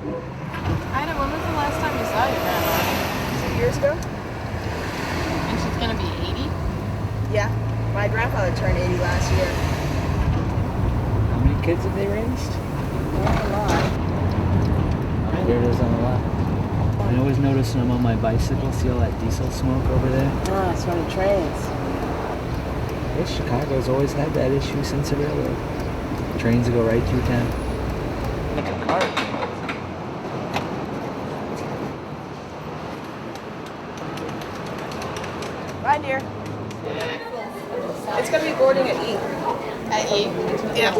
Ida, when was the last time you saw your grandma? 2 years ago? And she's gonna be 80? Yeah. My grandfather turned 80 last year. How many kids have they raised? Not a lot. Oh, there it is on the left. I always notice when I'm on my bicycle, see all that diesel smoke over there? Oh, it's from the trains. I guess Chicago's always had that issue since the railroad. Trains that go right through town. Like a car. Bye, dear. It's gonna be boarding at E. At E? Yeah.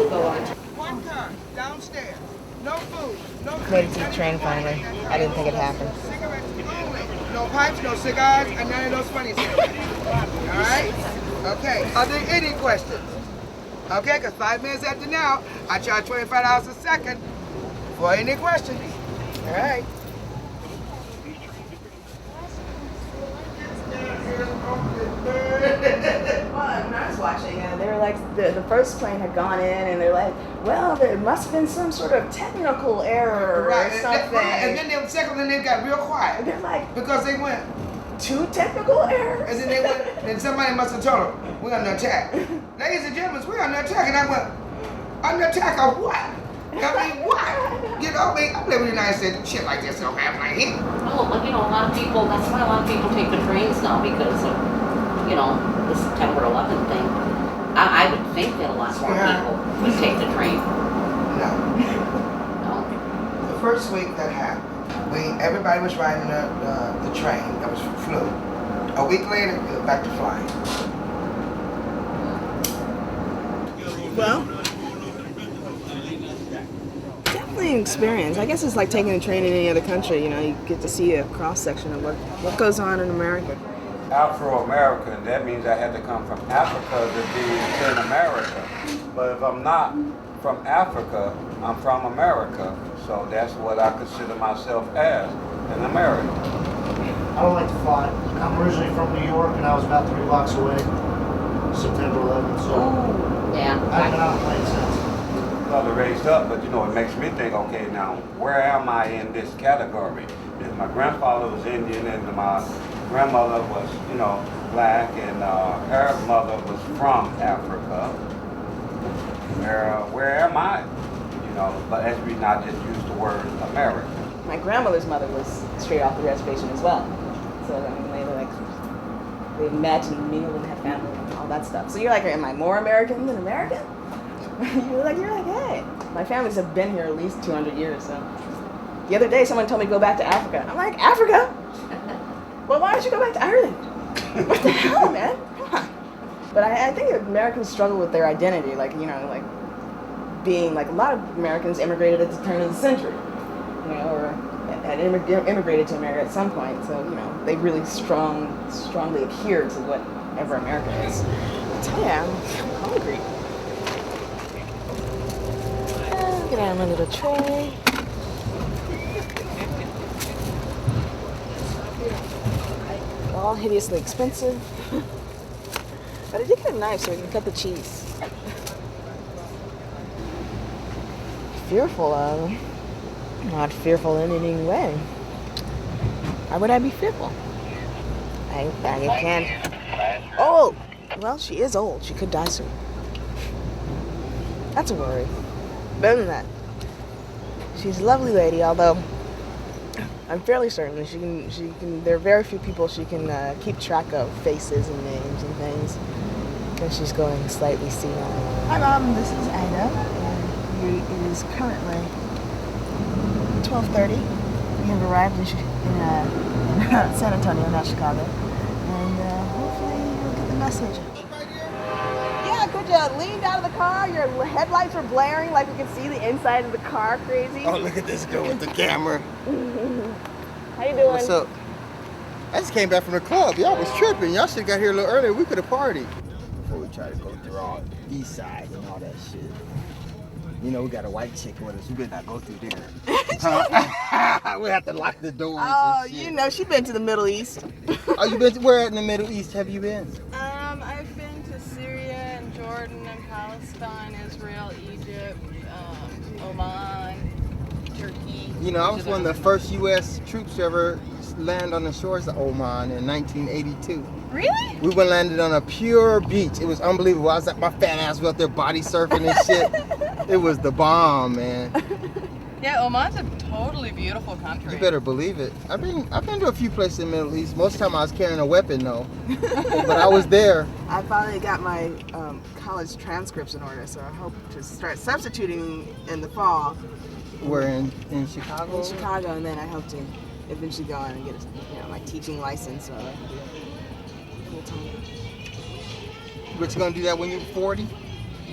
One car, downstairs. No food, no Made it to the train finally. I didn't think it happened. cigarettes only. No pipes, no cigars, and none of those funny cigarettes. All right? Okay. Are there any questions? Okay, because 5 minutes after now, I charge $25 a second for any questions. All right. Well, when I was watching, they were like, the first plane had gone in, and they're like, well, there must have been some sort of technical error Right. or something. And then they second, then they got real quiet They're like, because they went. two technical errors? And then they went, then somebody must have told them, we're under attack. Ladies and gentlemen, we're under attack. And I went, under attack of what? I mean, what? You know, I mean, I'm living in the United States, shit like this don't happen right here. Oh, but you know, a lot of people, that's why a lot of people take the trains now because of, you know, the September 11th thing. I would think that a lot more people would take the train. No. No? The first week that happened, everybody was riding the train that was flew. A week later, we were back to flying. Well, definitely an experience. I guess it's like taking a train in any other country. You know, you get to see a cross section of what goes on in America. Afro-American, that means I had to come from Africa to be in America. But if I'm not from Africa, I'm from America. So that's what I consider myself as, an American. I don't like to fly. I'm originally from New York, and I was about 3 blocks away, September 11th. So Yeah. I've been on a plane since. Well, raised up, but you know, it makes me think, okay, now, where am I in this category? If my grandfather was Indian and my grandmother was, you know, black, and her mother was from Africa, where am I? You know, but that's the reason I just use the word American. My grandmother's mother was straight off the reservation as well. So I mean, they imagined me and had family and all that stuff. So you're like, am I more American than American? you're like, hey, my families have been here at least 200 years. So the other day, someone told me to go back to Africa. I'm like, Africa? Well, why don't you go back to Ireland? What the hell, man? Come on. But I think Americans struggle with their identity, like, you know, like being like a lot of Americans immigrated at the turn of the century, you know, or had immigrated to America at some point. So, you know, they really strongly adhere to whatever America is. I tell you, I'm hungry. Get out my little tray. All hideously expensive. But I did get a knife so we can cut the cheese. Fearful of? Not fearful in any way. Why would I be fearful? I can't. Oh! Well, she is old. She could die soon. That's a worry. Better than that. She's a lovely lady, although I'm fairly certain that she can. There are very few people she can keep track of faces and names and things, because she's going slightly senile. Hi, Mom. This is Ida. It is currently 12:30. We have arrived in San Antonio, not Chicago, and hopefully you'll get the message. Yeah, could you lean out of the car? Your headlights are blaring like we can see the inside of the car. Crazy. Oh, look at this girl with the camera. How you doing? What's up? I just came back from the club. Y'all was tripping. Y'all should have got here a little earlier. We could have partied. Before we try to go through all east side and all that shit. You know, we got a white chick with us. We better not go through there. We have to lock the doors Oh, and shit. you know, she's been to the Middle East. Oh, you been to, where in the Middle East have you been? I've been to Syria and Jordan and Palestine, Israel, Egypt, Oman, Turkey. You know, I was one of the first U.S. troops to ever land on the shores of Oman in 1982. Really? We went landed on a pure beach. It was unbelievable. I was like, my fat ass was out there body surfing and shit. It was the bomb, man. Yeah, Oman's a totally beautiful country. You better believe it. I've been to a few places in the Middle East. Most of the time I was carrying a weapon though. But I was there. I finally got my college transcripts in order, so I hope to start substituting in the fall. We're in Chicago? In Chicago, and then I hope to eventually go on and get my teaching license so I can do full-time. But you're gonna do that when you're 40?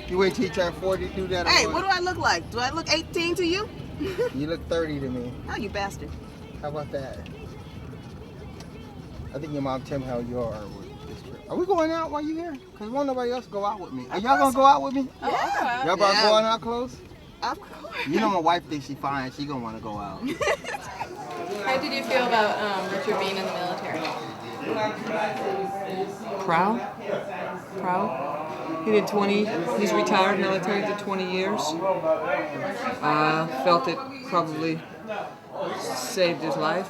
You wait till you turn 40 to do that? Hey, what do I look like? Do I look 18 to you? You look 30 to me. Oh, you bastard. How about that? I think your mom told me how you are with this trip. Are we going out while you here? Because won't nobody else go out with me. Are y'all going to go out with me? Yeah. Y'all about going out close? Of course. You know my wife thinks she's fine. She going to want to go out. How did you feel about Richard being in the military? Proud. He did 20, he's retired military, did 20 years. Felt it probably saved his life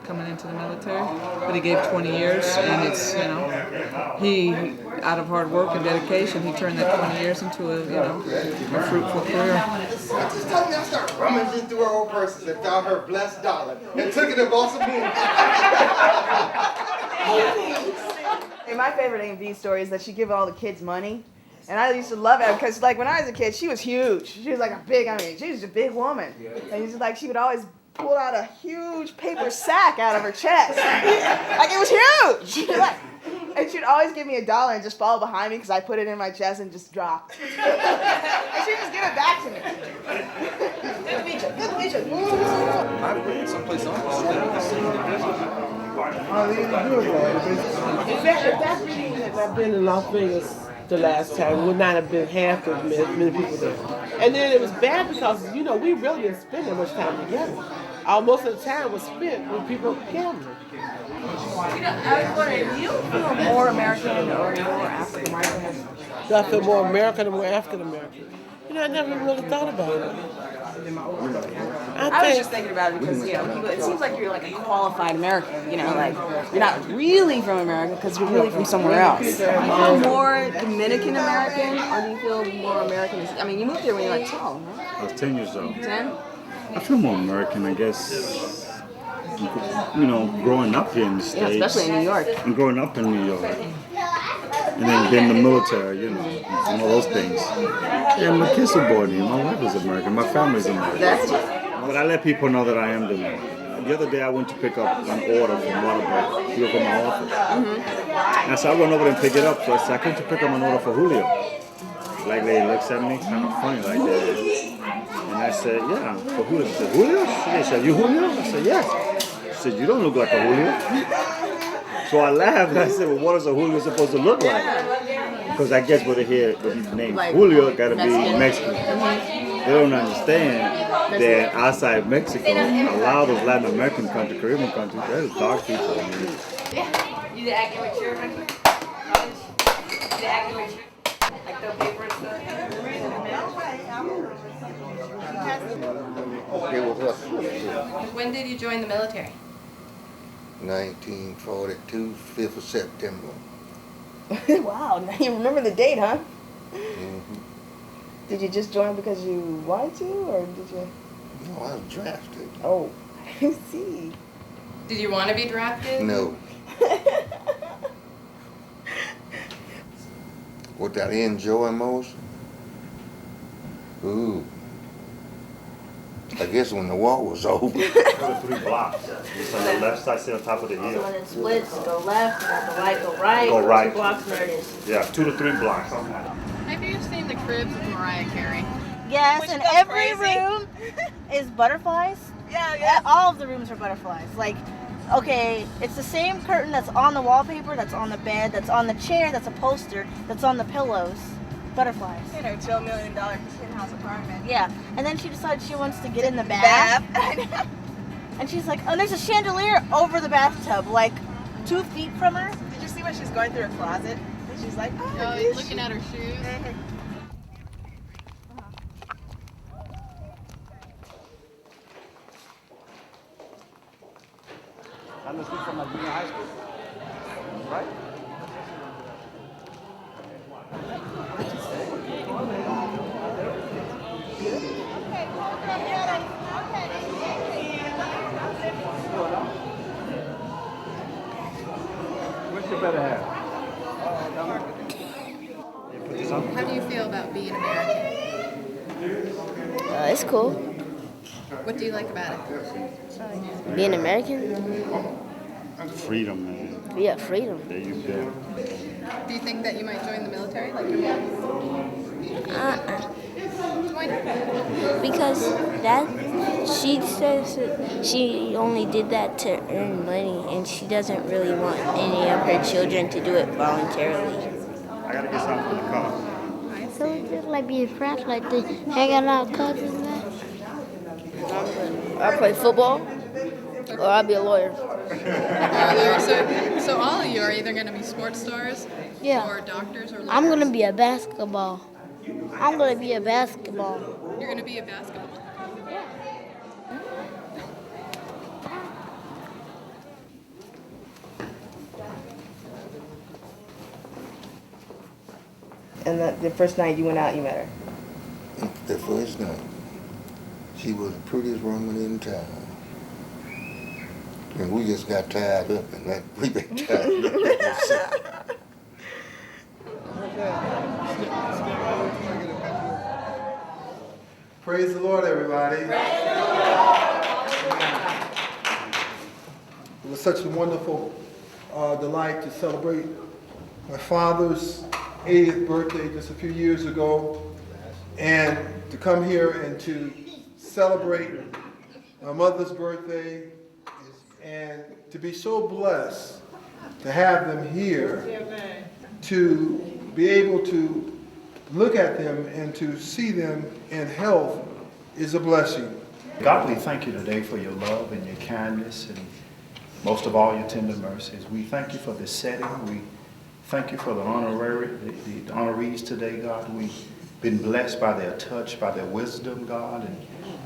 coming into the military, but he gave 20 years, and it's, he, out of hard work and dedication, he turned that 20 years into a fruitful career. I just told me I started rummaging through her old purses and found her blessed dollar and took it to Balsa Boom. And my favorite A&B story is that she gave all the kids money. And I used to love it because, like, when I was a kid, she was huge. She was like she was a big woman. And she would always pull out a huge paper sack out of her chest. Like, it was huge. And she'd always give me $1 and just follow behind me because I put it in my chest and just drop. And she'd just give it back to me. Good to meet you. Good to meet you. I've been someplace else. If that meeting had not been in Las Vegas the last time, would not have been half as many people there. And then it was bad because, we really didn't spend that much time together. Most of the time was spent with people gambling. I was wondering, do you feel more American or more African American? Do I feel more American or more African American? I never really thought about it. I was just thinking about it because, people, it seems like you're like a qualified American, like you're not really from America because you're really from somewhere else. Do you feel more Dominican American or do you feel more American? I mean, you moved here when you were like 12, right? I was 10 years old. 10? I feel more American, I guess. Growing up here in the States. Yeah, especially in New York. And growing up in New York. And then being in the military, and all those things. Yeah, my kids are born here. My wife is American. My family's American. But I let people know that I am Dominican. The other day I went to pick up an order from Waterbury to go from my office. And so I went over there and picked it up. So I said, I came to pick up an order for Julio. Like lady looks at me, kind of funny like that. And I said, yeah, for Julio. She said, Julio? She said, you Julio? I said, yes. She said, you don't look like a Julio. So I laughed and I said, well, what is a Julio supposed to look like? Because I guess what they hear the name Julio got to be Mexican. They don't understand that outside Mexico, a lot of those Latin American countries, Caribbean countries, they're dark people. I mean. You the acting with your college? The acting with your, like the paper and stuff? When did you join the military? 1942, 5th of September. Wow, now you remember the date, huh? Mm-hmm. Did you just join because you wanted to, or did you? No, I was drafted. Oh, I see. Did you want to be drafted? No. What did I enjoy most? Ooh. I guess when the war was over. 3 blocks. It's on the left side, sit on top of the hill. So when it splits, go left, go right, go right. Go right. 2 blocks, there it is. Yeah, 2 to 3 blocks. Have you seen the cribs with Mariah Carey? Yes, Which and goes every crazy. room is butterflies. Yeah. All of the rooms are butterflies. Like, okay, it's the same curtain that's on the wallpaper, that's on the bed, that's on the chair, that's a poster, that's on the pillows. Butterflies. $12 million penthouse apartment. Yeah, and then she decides she wants to get in the bath. And she's like, oh, there's a chandelier over the bathtub, like 2 feet from her. Did you see when she's going through her closet? And she's like, oh, He's looking at her shoes. I'm gonna speak from my junior high school. Right? What's your better half? How do you feel about being American? It's cool. What do you like about it? Being American? Freedom, man. Yeah, freedom. There you go. Do you think that you might join the military like your mom? Why not? Because she says that she only did that to earn money, and she doesn't really want any of her children to do it voluntarily. I gotta get something from the car. So it's just like being friends, like this, hanging out, cousins, man. I play football, or I'll be a lawyer. So all of you are either going to be sports stars, or doctors, or lawyers. I'm gonna be a basketball. I'm gonna be a basketball. You're going to be a basketball. And the first night you went out, you met her? The first night, she was the prettiest woman in town. And we just got tied up, and we been tied up. Praise the Lord, everybody. It was such a wonderful delight to celebrate my father's 80th birthday just a few years ago, and to come here and to celebrate my mother's birthday, and to be so blessed to have them here, to be able to look at them and to see them in health is a blessing. God, we thank you today for your love and your kindness, and most of all your tender mercies. We thank you for this setting. We thank you for the honorees today, God. We've been blessed by their touch, by their wisdom, God, and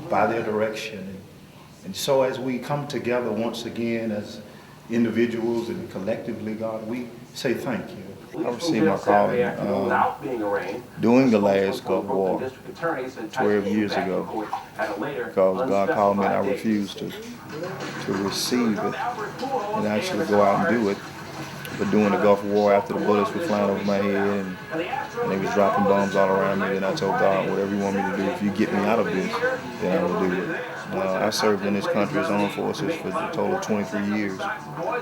by their direction. And so as we come together once again as individuals and collectively, God, we say thank you. I received my calling during the last Gulf War 12 years ago, because God called me and I refused to receive it and actually go out and do it. But during the Gulf War, after the bullets were flying over my head and they was dropping bombs all around me, then I told God, whatever you want me to do, if you get me out of this, then I will do it. I served in this country's armed forces for a total of 23 years. I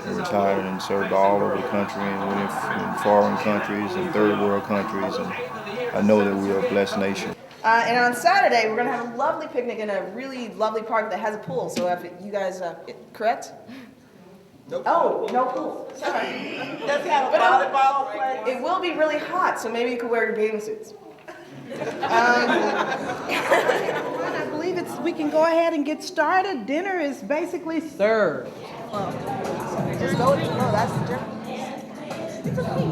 retired and served all over the country and went in foreign countries and third world countries, and I know that we are a blessed nation. And on Saturday, we're going to have a lovely picnic in a really lovely park that has a pool. So if you guys, correct? No pool. Oh, no pool. Sorry. Does have a volleyball place. It will be really hot, so maybe you could wear your bathing suits. I believe we can go ahead and get started. Dinner is basically served. Just go. No, that's the German. It's okay.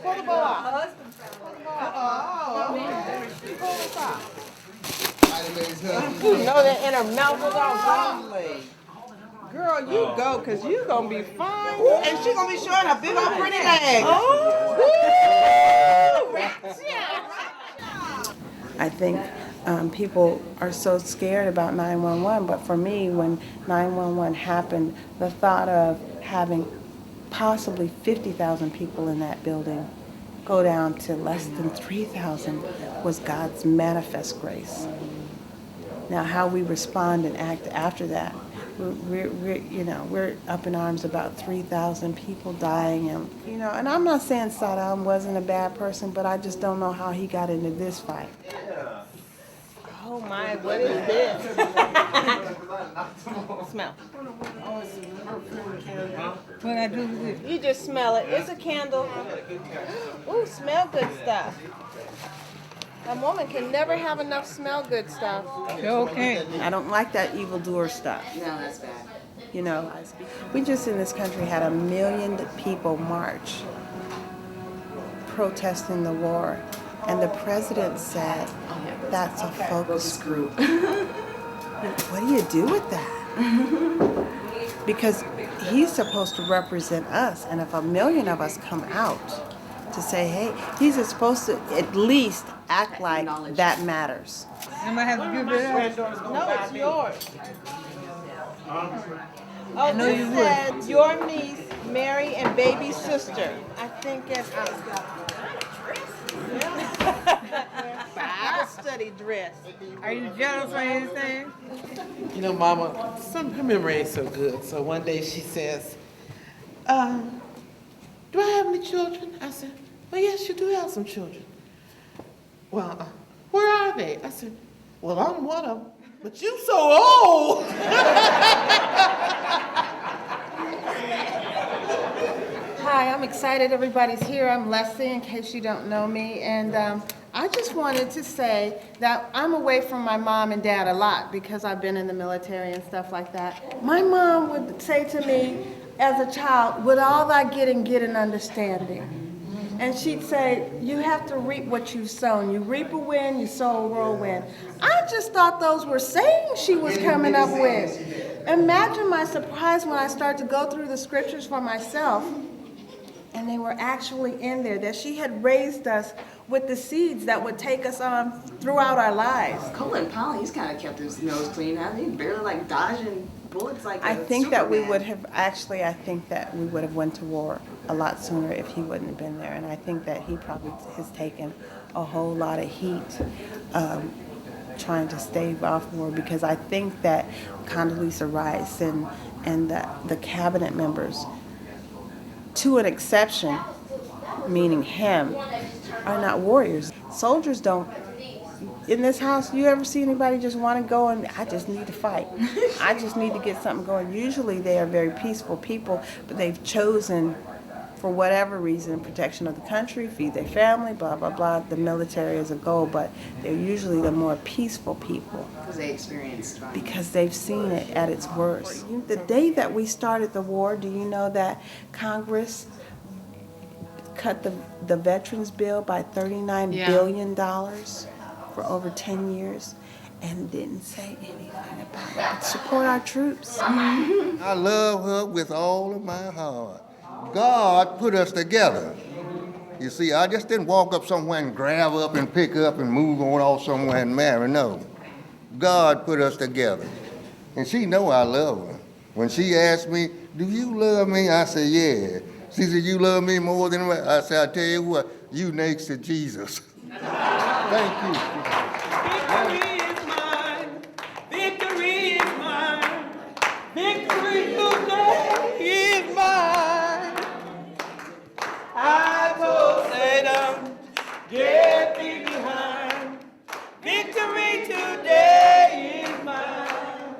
Pull the bow out. You know that in her mouth was all lovely. Girl, you go, because you going to be fine. And she going to be showing her big old pretty legs. I think people are so scared about 911, but for me, when 911 happened, the thought of having possibly 50,000 people in that building go down to less than 3,000 was God's manifest grace. Now, how we respond and act after that, we're up in arms about 3,000 people dying, and and I'm not saying Saddam wasn't a bad person, but I just don't know how he got into this fight. Oh my, what is this? Smell. What I do with it? You just smell it. It's a candle. Ooh, smell good stuff. A woman can never have enough smell good stuff. Okay. I don't like that evildoer stuff. No, that's bad. We just in this country had 1 million people march protesting the war, and the president said that's a focus group. what do you do with that? Because he's supposed to represent us, and if 1 million of us come out to say, hey, he's supposed to at least act like that matters. I might have to give it up. No, it's yours. I know you This would. said your niece, Mary, and baby sister. I think it's Bible study dress. Are you jealous or anything? You know, Mama, her memory ain't so good. So one day she says, do I have any children? I said, well, yes, you do have some children. Well, where are they? I said, well, I'm one of them, but you so old. Hi, I'm excited everybody's here. I'm Leslie, in case you don't know me. And I just wanted to say that I'm away from my mom and dad a lot because I've been in the military and stuff like that. My mom would say to me as a child, with all thy getting, get an understanding. And she'd say, you have to reap what you've sown. You reap a wind, you sow a whirlwind. I just thought those were sayings she was coming up with. Imagine my surprise when I started to go through the scriptures for myself, and they were actually in there, that she had raised us with the seeds that would take us on throughout our lives. Colin Powell, he's kind of kept his nose clean, hasn't he? Barely like dodging bullets like I think that we Superman. would have, actually, I think that we would have went to war a lot sooner if he wouldn't have been there. And I think that he probably has taken a whole lot of heat trying to stave off war, because I think that Condoleezza Rice and the cabinet members, to an exception, meaning him, are not warriors. Soldiers don't. In this house, you ever see anybody just want to go and, I just need to fight. I just need to get something going. Usually they are very peaceful people, but they've chosen, for whatever reason, protection of the country, feed their family, blah, blah, blah. The military is a goal, but they're usually the more peaceful people. Because they experienced violence. Because they've seen it at its worst. The day that we started the war, do you know that Congress cut the veterans bill by $39 billion for over 10 years and didn't say anything about it? Support our troops. I love her with all of my heart. God put us together. You see, I just didn't walk up somewhere and grab up and pick up and move on off somewhere and marry. No. God put us together. And she know I love her. When she asked me, do you love me? I said, yeah. She said, you love me more than what? I said, I tell you what, you next to Jesus. Thank you. Victory is mine. Victory is mine. Victory today is mine. I told Satan, get thee behind. Victory today is mine.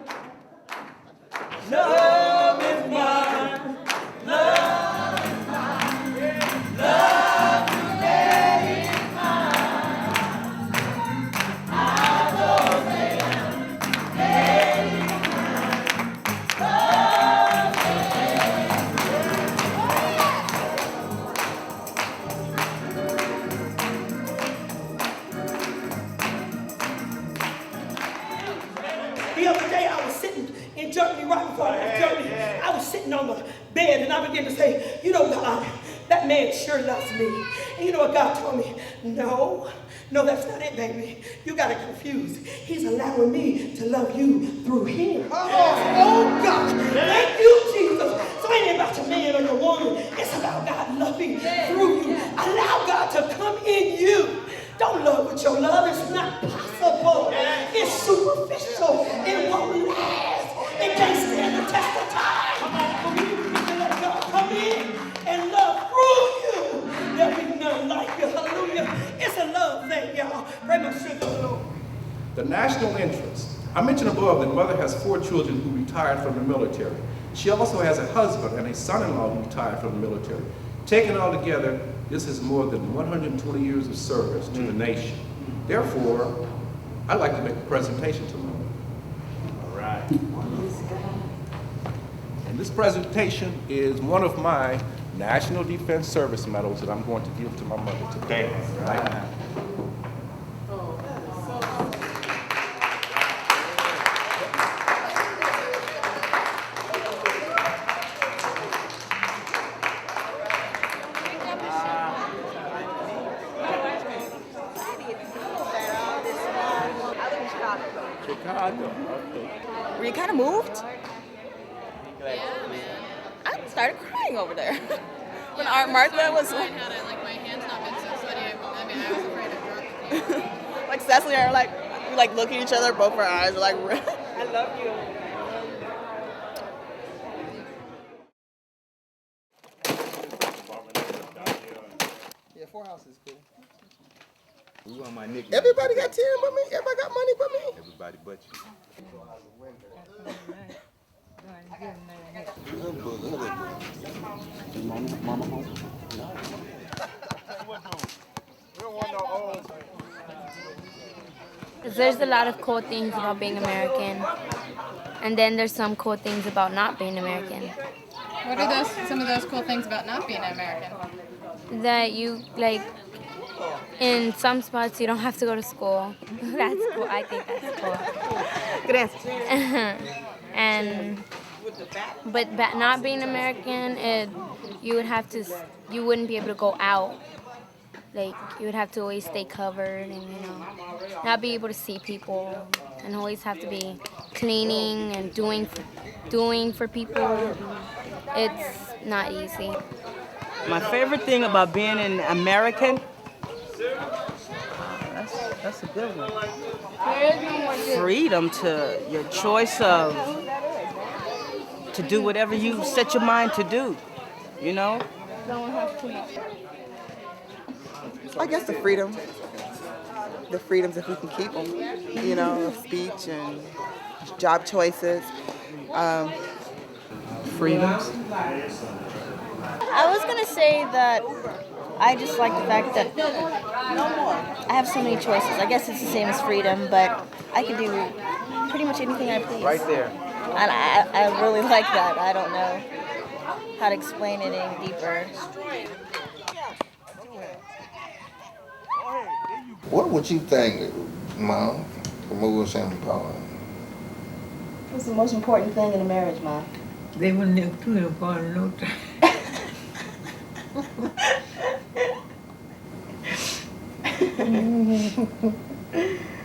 Love is mine. Love is mine. Love today is mine. I told Satan, get thee behind. Love The other day I was sitting in Germany, right before I left Germany. I was sitting on the bed and I began to say, you know, God, that man sure loves me. And you know what God told me? No, that's not it, baby. You got it confused. He's allowing me to love you through him. Oh, God, thank you, Jesus. So it ain't about your man or your woman. It's about God loving you through you. Allow God to come in you. Don't love with your love. It's not possible. It's superficial. It won't last. It can't stand the test of time. But when you begin to let God come in and love through you, there'll be none like you. Hallelujah. It's a love thing, y'all. Pray my strength of the Lord. The national interest. I mentioned above that mother has 4 children who retired from the military. She also has a husband and a son-in-law who retired from the military. Taken all together, this is more than 120 years of service to the nation. Therefore, I'd like to make a presentation to them. All right. And this presentation is one of my National Defense Service medals that I'm going to give to my mother today. Right now. Chicago. Okay. Were you kind of moved? Yeah, man. I started crying over there. When Aunt Martha was like, Had I, like, my hands not been so sweaty, I mean, I was afraid of drunk. like Cecily and I are like, we like look at each other, both our eyes are like, I love you. Yeah, 4 House is cool. We want my nickname. Everybody got 10 but me. Everybody got money but me. Everybody but you. Mama home? There's a lot of cool things about being American, and then there's some cool things about not being American. What are some of those cool things about not being American? That you, like, in some spots you don't have to go to school. That's cool. I think that's cool. Good answer. But not being American, you wouldn't be able to go out. Like, you would have to always stay covered and, not be able to see people and always have to be cleaning and doing for people. It's not easy. My favorite thing about being an American, that's a good one. Freedom to your choice of to do whatever you set your mind to do, I guess the freedoms if we can keep them, of speech and job choices. Freedoms. I was gonna say that I just like the fact that I have so many choices. I guess it's the same as freedom, but I can do pretty much anything I please. Right there. And I really like that. I don't know how to explain it any deeper. What would you think, Mom, the most important? What's the most important thing in a marriage, Mom? They wouldn't have too important no time.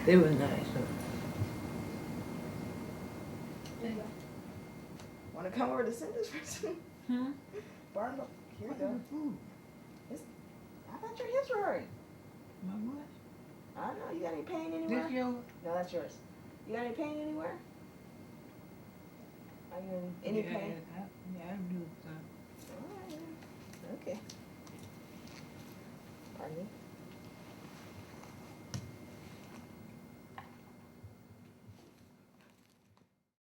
They were nice. Want to come over to send this person? Barn, here you go. I thought your hips were hurting. My what? I don't know. You got any pain anywhere? This yours? No, that's yours. You got any pain anywhere? Are you in any pain? Yeah, I do. All right. Okay. Pardon me.